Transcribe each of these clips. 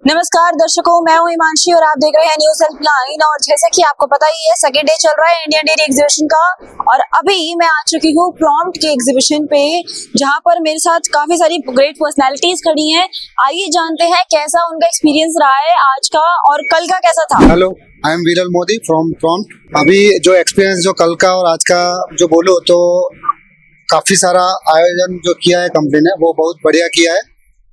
नमस्कार दर्शकों, मैं हूं हिमांशी और आप देख रहे हैं न्यूज़ हेल्पलाइन। और जैसे कि आपको पता ही है, सेकेंड डे चल रहा है इंडियन डेयरी एग्जीबिशन का और अभी मैं आ चुकी हूं प्रॉम्प्ट के एग्जीबिशन पे, जहां पर मेरे साथ काफी सारी ग्रेट पर्सनालिटीज खड़ी हैं। आइए जानते हैं कैसा उनका एक्सपीरियंस रहा है आज का और कल का कैसा था। हेलो, आई एम वीरल मोदी फ्रॉम प्रॉम्प्ट। अभी जो एक्सपीरियंस जो कल का और आज का जो बोलो तो काफी सारा आयोजन जो किया है कंपनी ने वो बहुत बढ़िया किया है,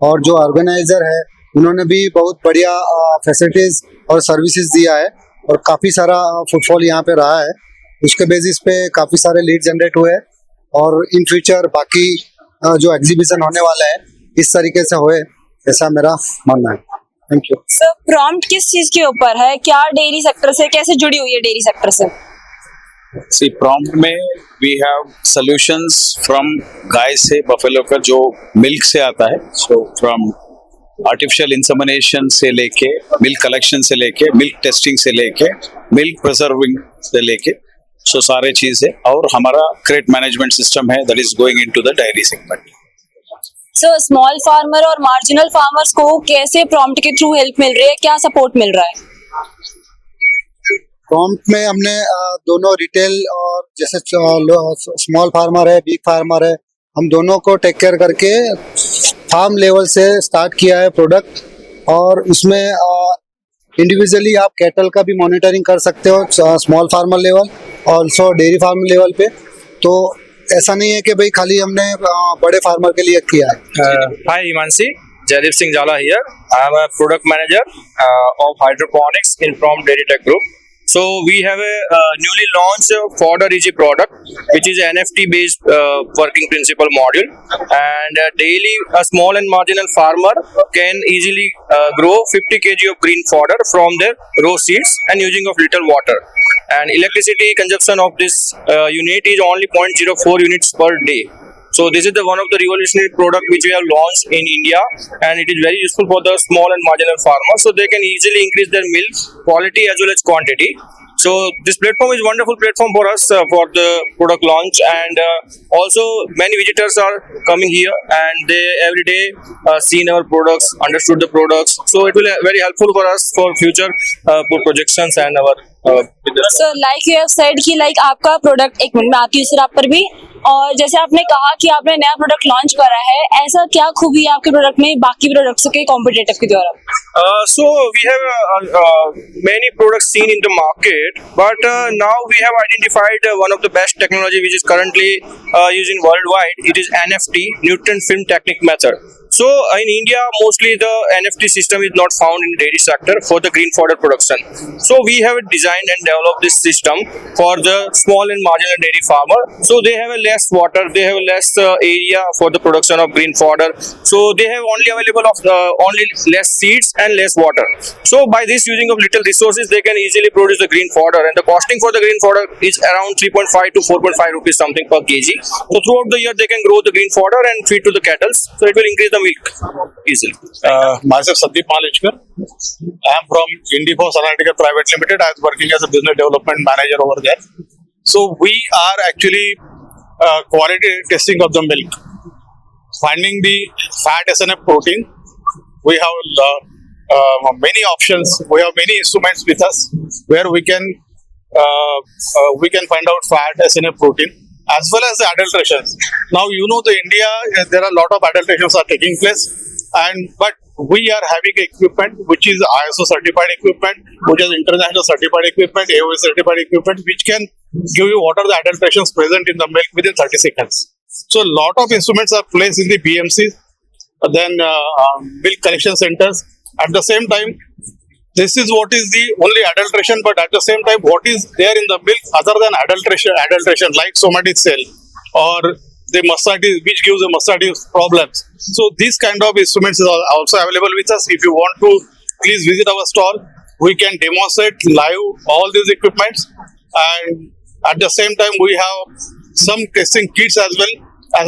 और जो ऑर्गेनाइजर है उन्होंने भी बहुत बढ़िया फैसिलिटीज और सर्विसेज दिया है और काफी सारा फुटफॉल यहाँ पे रहा है। उसके बेसिस पे काफी सारे लीड जनरेट हुए और इन फ्यूचर बाकी जो एग्जीबिशन होने वाला है इस तरीके से होए, ऐसा मेरा मानना है। Thank you. सर, प्रॉम्प्ट किस चीज के ऊपर है? क्या डेयरी सेक्टर से कैसे जुड़ी हुई है डेयरी सेक्टर से? सी प्रॉम्प्ट में वी हैव सॉल्यूशंस फ्रॉम गाय से बफेलो का जो मिल्क से आता है। सो फ्रॉम आर्टिफिशियल इंसेमिनेशन से लेके मिल्क कलेक्शन से लेके मिल्क टेस्टिंग से लेके मिल्क प्रिजर्विंग से लेके सो सारे चीज है। और हमारा क्रेट मैनेजमेंट सिस्टम है that is going into the dairy segment. So small farmer और मार्जिनल फार्मर्स को कैसे प्रॉम्प्ट के थ्रू हेल्प मिल रही है, क्या सपोर्ट मिल रहा है? प्रॉम्प्ट में हमने दोनों रिटेल और जैसे स्मॉल फार्मर है, बिग फार्मर है, हम दोनों को टेक केयर करके फार्म लेवल से स्टार्ट किया है प्रोडक्ट। और इसमें इंडिविजुअली आप कैटल का भी मॉनिटरिंग कर सकते हो स्मॉल फार्मर लेवल और ऑल्सो डेयरी फार्म लेवल पे। तो ऐसा नहीं है कि भाई खाली हमने बड़े फार्मर के लिए किया है। हाय हिमांशी, जयदीप सिंह जाला here. I am a product manager of hydroponics in Prompt Dairy Tech Group. So we have a newly launched fodder easy product, which is NFT based working principle module, and daily a small and marginal farmer can easily grow 50 kg of green fodder from their raw seeds and using of little water. And electricity consumption of this unit is only 0.04 units per day. So this is the one of the revolutionary product which we have launched in India, and it is very useful for the small and marginal farmers, so they can easily increase their milk quality as well as quantity. So this platform is wonderful platform for us for the product launch, and also many visitors are coming here and they every day seen our products, understood the products. So it will be very helpful for us for future projections and our So like you have said कि like आपका product, एक minute में आती हूँ sir आप पर भी। और जैसे आपने कहा कि आपने नया प्रोडक्ट लॉन्च करा है, ऐसा क्या खूबी है आपके प्रोडक्ट में बाकी प्रोडक्ट्स के कॉम्पिटिटिव के द्वारा? So we have many products seen in the market, but now we have identified one of the best technology which is currently using worldwide. It is NFT, nutrient film technique method. So in India, mostly the NFT system is not found in dairy sector for the green fodder production. So we have designed and developed this system for the small and marginal dairy farmer. So they have a less water, they have less area for the production of green fodder. So they have only available of only less seeds and less water. So by this using of little resources, they can easily produce the green fodder, and the costing for the green fodder is around 3.5 to 4.5 rupees something per kg. So throughout the year, they can grow the green fodder and feed to the cattle. So it will increase the milk easily. Myself Sandeep Malechkar. I am from Indifos Analytica Private Limited. I was working as a business development manager over there. So we are actually quality testing of the milk, finding the fat, SNF, protein. We have many options. We have many instruments with us where we can find out fat, SNF, protein, as well as the adulterations. Now you know the India, there are a lot of adulterations are taking place, but we are having equipment which is ISO certified equipment, which is international certified equipment, AOA certified equipment, which can give you what are the adulterations present in the milk within 30 seconds. So a lot of instruments are placed in the BMCs, then milk collection centers. At the same time, this is what is the only adulteration, but at the same time, what is there in the milk other than adulteration like somatic cell or the mastitis, which gives the mastitis problems. So these kind of instruments are also available with us. If you want to, please visit our store. We can demonstrate live all these equipments, and at the same time, we have some testing kits as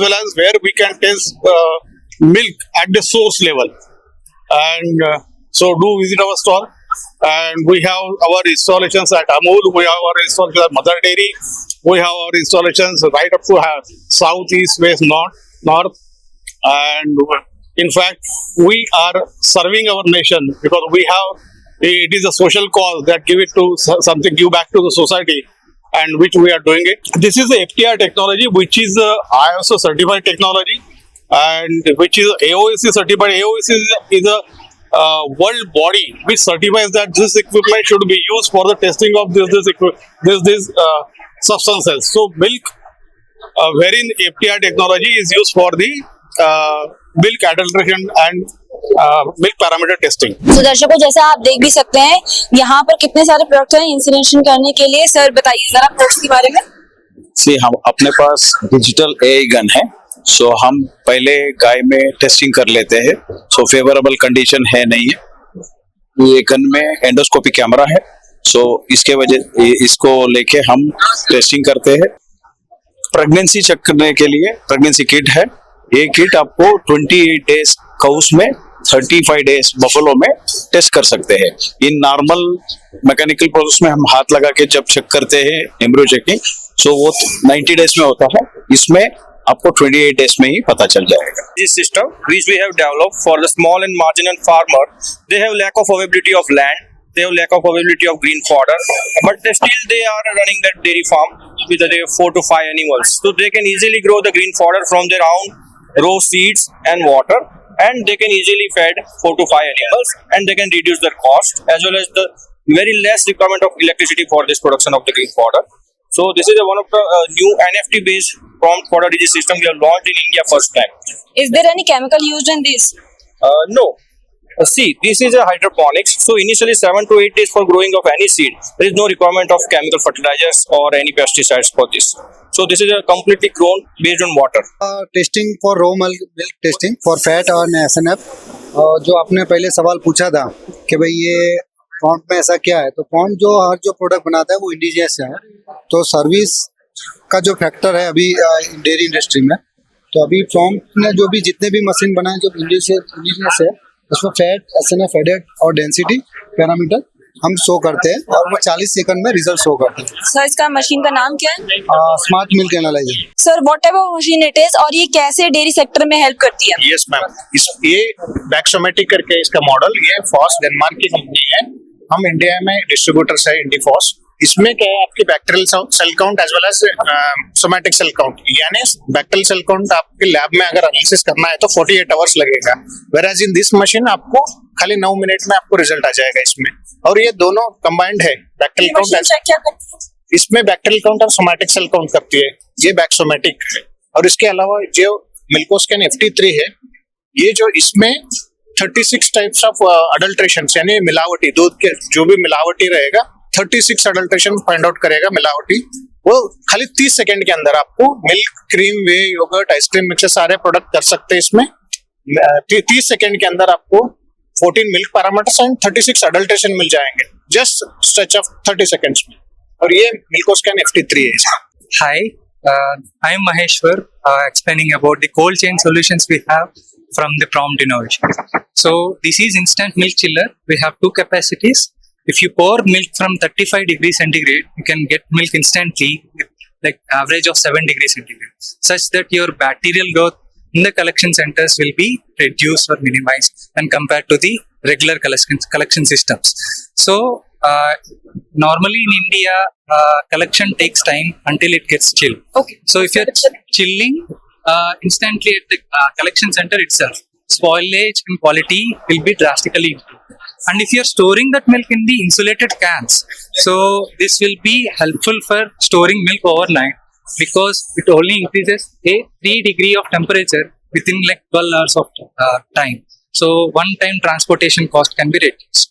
well as where we can test milk at the source level. And so do visit our store, and we have our installations at Amul, we have our installations at Mother Dairy, we have our installations right up to south, east, west, north, and In fact, we are serving our nation because we have, it is a social cause that give it to something, give back to the society, and which we are doing it. This is the FTR technology, which is ISO certified technology, and which is AOSC certified. AOSC is a world body which certifies that this equipment should be used for the testing of this substances. So milk, wherein FTR technology is used for the milk adulteration and milk parameter testing. तो दर्शकों, जैसा आप देख भी सकते हैं यहाँ पर कितने सारे प्रोडक्ट हैं इंसिनेशन करने के लिए। सर बताइए जरा प्रोडक्ट्स के बारे में। सी हम अपने पास डिजिटल एआई गन है, सो हम पहले गाय में टेस्टिंग कर लेते हैं। सो फेवरेबल कंडीशन है नहीं है, ये गन में एंडोस्कोपी कैमरा है, सो इसके वजह इसको लेके हम टेस्टिंग करते हैं। प्रेगनेंसी चेक करने के लिए प्रेगनेंसी किट है। ये किट आपको 28 डेज काउस में, 35 डेज बफलो में टेस्ट कर सकते हैं। इन नॉर्मल मैकेनिकल प्रोसेस में हम हाथ लगा के जब चेक करते हैं एम्ब्रियो चेकिंग, सो वो 90 डेज में होता है, इसमें आपको 28 डेज में ही पता चल जाएगा। This system which we have developed for the small and marginal farmer, they have lack of availability of land, they have lack of availability of green fodder, but they are running that dairy farm with 4 to 5 animals, so they can easily grow the green fodder from their own raw seeds and water, and they can easily feed 4 to 5 animals, and they can reduce their cost as well as the very less requirement of electricity for this production of the green fodder. So this is one of the new NFT based prompt fodder digit system we have launched in India first time. Is there any chemical used in this? No. See, this is a hydroponics. So initially 7 to 8 days for growing of any seed. There is no requirement of chemical fertilizers or any pesticides for this. So this is a completely grown based on water. Testing for raw milk testing for fat और SNF। जो आपने पहले सवाल पूछा था कि भाई ये प्रॉम्प्ट में ऐसा क्या है, तो प्रॉम्प्ट जो हर जो प्रोडक्ट बनाता है वो इंडिजियस है, तो सर्विस का जो फैक्टर है अभी डेयरी इंडस्ट्री में, तो अभी प्रॉम्प्ट ने जो भी जितने भी मशीन बनाए जो इंडिजियस है, उसमें फैट, SNF, एडेड और डेंसिटी पैरामीटर हम शो करते हैं और वो 40 सेकंड में रिजल्ट शो करते हैं। सर इसका मशीन का नाम क्या है? Smart milk analyser. Sir what type of machine it is और ये कैसे डेयरी सेक्टर में हेल्प करती है? यस मैम, ये बैक्सोमेटिक करके इसका मॉडल, ये फॉस डेनमार्क की कंपनी है। हम इंडिया में डिस्ट्रीब्यूटर्स है इंडिफॉस। इसमें क्या है, आपकी bacterial cell count as well as somatic cell count, यानी बैक्टीरियल सेल काउंट आपके लैब में अगर एनालिसिस करना है तो 48 आवर्स लगेगा, वेराज इन दिस मशीन आपको खाली 9 मिनट में आपको रिजल्ट आ जाएगा इसमें। और ये दोनों कंबाइंड है, बैक्टीरियल काउंट इसमें बैक्टीरियल काउंट और सोमैटिक सेल काउंट करती है, ये बैक्सोमेटिक है। और इसके अलावा जो मिल्कोस्कैन FT3 है, ये जो इसमें 36 टाइप्स ऑफ अडल्ट्रेशन यानी मिलावटी दूध के जो भी मिलावटी रहेगा 36 अडल्ट्रेशन फाइंड आउट करेगा मिलावटी, वो खाली 30 सेकंड के अंदर आपको मिल्क, क्रीम, वे, योगर्ट, आइसक्रीम मिक्स सारे प्रोडक्ट कर सकते हैं इसमें। 30 सेकंड के अंदर आपको 14 मिल्क पैरामीटर्स एंड 36 अडल्ट्रेशन मिल जाएंगे जस्ट स्ट्रेच ऑफ 30 सेकंड्स में। और ये मिल्कोस्कैन FT3 है इसका। Hi, I am Maheshwar, explaining about the cold chain solutions we have from the Prompt Innovation. So this is instant milk chiller. We have 2 capacities. If you pour milk from 35 degrees centigrade, you can get milk instantly with like average of 7 degrees centigrade, such that your bacterial growth in the collection centers will be reduced or minimized when compared to the regular collection systems. So normally in India, collection takes time until it gets chilled. Okay. So if you're chilling instantly at the collection center itself, spoilage and quality will be drastically improved. And if you're storing that milk in the insulated cans, so this will be helpful for storing milk overnight, because it only increases a 3 degree of temperature within like 12 hours of time. So one time transportation cost can be reduced.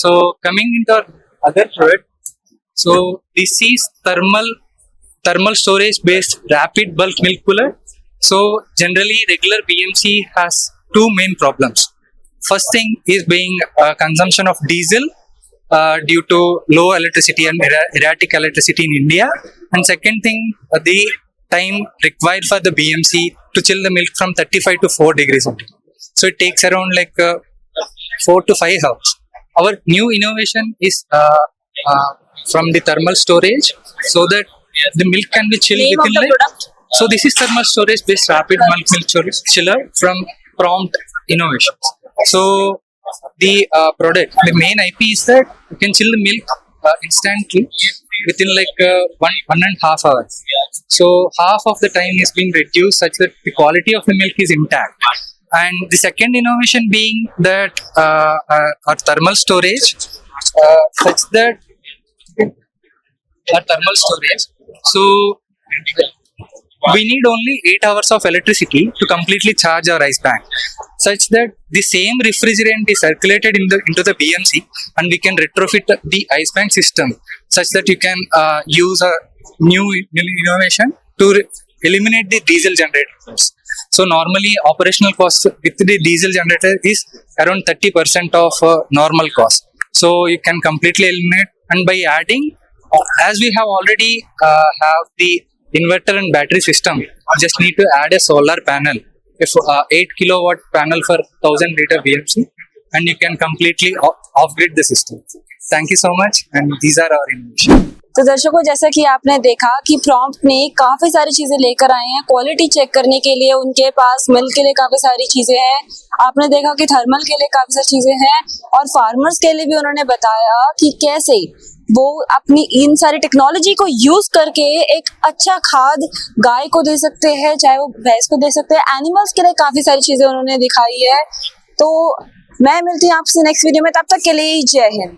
So coming into our other product, so this is thermal storage based rapid bulk milk cooler. So generally regular BMC has 2 main problems. First thing is being consumption of diesel due to low electricity and erratic electricity in India. And second thing, the time required for the BMC to chill the milk from 35 to 4 degrees centigrade. So it takes around like 4 to 5 hours. Our new innovation is from the thermal storage, so that the milk can be chilled Name within of the like. product? So this is thermal storage based rapid milk chiller from prompt innovations. So the product, the main IP is that you can chill the milk instantly within like 1.5 hours. So half of the time is being reduced such that the quality of the milk is intact. And the second innovation being that our thermal storage, such that our thermal storage. So we need only 8 hours of electricity to completely charge our ice bank, such that the same refrigerant is circulated into the BMC, and we can retrofit the ice bank system such that you can use a new innovation to eliminate the diesel generators. So normally operational cost with the diesel generator is around 30% of normal cost. So you can completely eliminate, and by adding, as we have already have the inverter and battery system, just need to add a solar panel, if 8 kilowatt panel for 1000 liter BMC, and you can completely off-grid the system. Thank you so much, and these are our innovations. तो दर्शकों, जैसा कि आपने देखा कि prompt ने काफी सारी चीजें लेकर आए हैं क्वालिटी चेक करने के लिए, उनके पास मिल्क के लिए काफी सारी चीजें हैं, आपने देखा कि थर्मल के लिए काफी सारी चीजें हैं, और फार्मर्स के लिए भी उन्होंने बताया कि कैसे वो अपनी इन सारी टेक्नोलॉजी को यूज करके एक अच्छा खाद गाय को दे सकते हैं, चाहे वो भैंस को दे सकते हैं, एनिमल्स के लिए काफी सारी चीजें उन्होंने दिखाई है। तो मैं मिलती हूँ आपसे नेक्स्ट वीडियो में, तब तक के लिए जय हिंद।